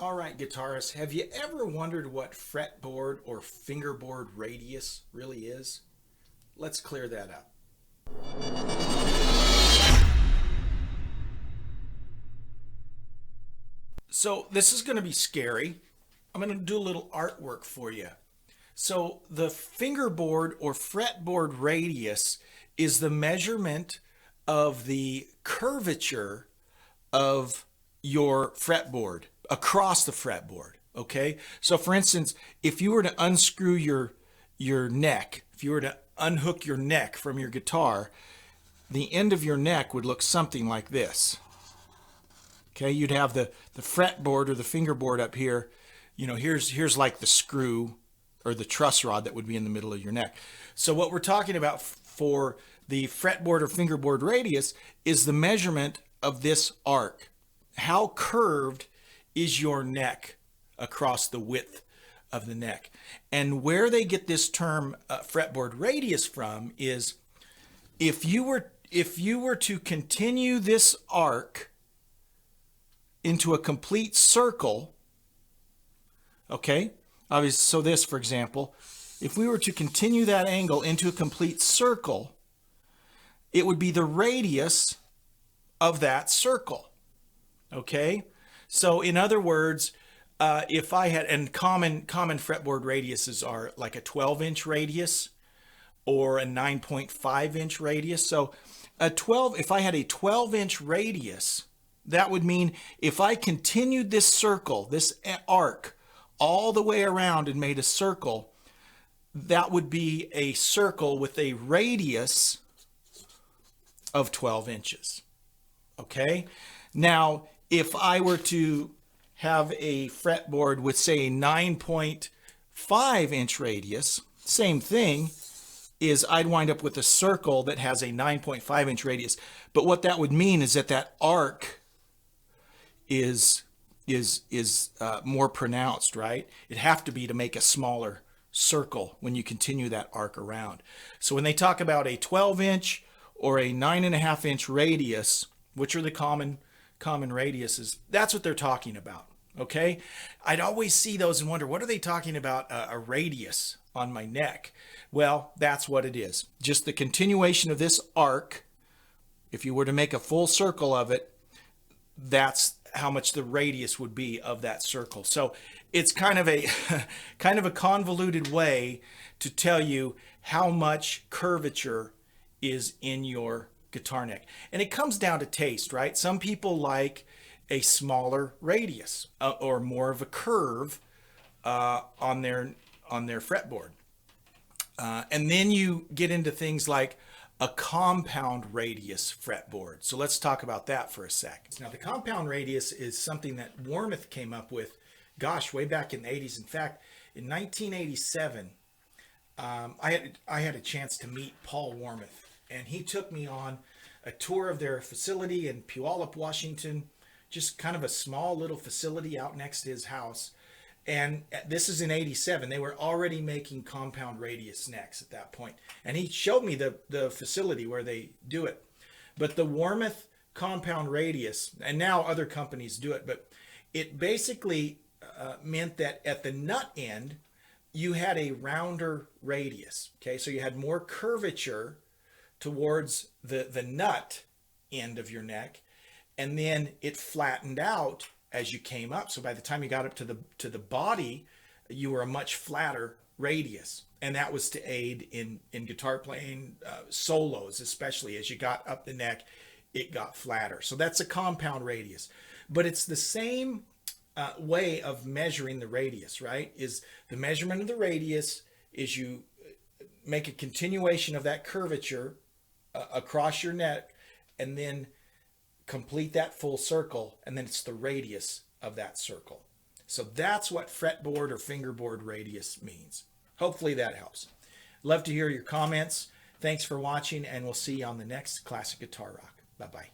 All right, guitarists, have you ever wondered what fretboard or fingerboard radius really is? Let's clear that up. So this is going to be scary. I'm going to do a little artwork for you. So the fingerboard or fretboard radius is the measurement of the curvature of your fretboard across the fretboard. Okay, so for instance, if you were to unscrew your neck, if you were to unhook your neck from your guitar, the end of your neck would look something like this. Okay, you'd have the fretboard or the fingerboard up here. You know, here's like the screw or the truss rod that would be in the middle of your neck. So what we're talking about for the fretboard or fingerboard radius is the measurement of this arc. How curved is your neck across the width of the neck? And where they get this term fretboard radius from is if you were to continue this arc into a complete circle, okay? Obviously, so this, for example, if we were to continue that angle into a complete circle, it would be the radius of that circle, okay? So in other words, if I had, and common fretboard radiuses are like a 12-inch radius or a 9.5-inch radius. So if I had a 12-inch radius, that would mean if I continued this circle, this arc, all the way around and made a circle, that would be a circle with a radius of 12 inches. Okay? Now, if I were to have a fretboard with, say, a 9.5-inch radius, same thing, is I'd wind up with a circle that has a 9.5-inch radius. But what that would mean is that that arc is more pronounced, right? It'd have to be to make a smaller circle when you continue that arc around. So when they talk about a 12-inch or a 9.5-inch radius, which are the common radiuses, that's what they're talking about, okay? I'd always see those and wonder, what are they talking about, a radius on my neck? Well, that's what it is. Just the continuation of this arc. If you were to make a full circle of it, that's how much the radius would be of that circle. So it's kind of a convoluted way to tell you how much curvature is in your guitar neck. And it comes down to taste, right? Some people like a smaller radius or more of a curve on their fretboard. And then you get into things like a compound radius fretboard. So let's talk about that for a sec. Now, the compound radius is something that Warmoth came up with, gosh, way back in the 80s. In fact, in 1987, I had a chance to meet Paul Warmoth, and he took me on a tour of their facility in Puyallup, Washington, just kind of a small little facility out next to his house. And this is in 87. They were already making compound radius necks at that point. And he showed me the facility where they do it. But the Warmoth compound radius, and now other companies do it, but it basically meant that at the nut end, you had a rounder radius. Okay, so you had more curvature towards the nut end of your neck, and then it flattened out as you came up. So by the time you got up to the body, you were a much flatter radius. And that was to aid in guitar playing, solos, especially as you got up the neck, it got flatter. So that's a compound radius. But it's the same way of measuring the radius, right? Is the measurement of the radius is you make a continuation of that curvature across your neck and then complete that full circle, and then it's the radius of that circle. So that's what fretboard or fingerboard radius means. Hopefully that helps. Love to hear your comments. Thanks for watching, and we'll see you on the next Classic Guitar Rock. Bye-bye.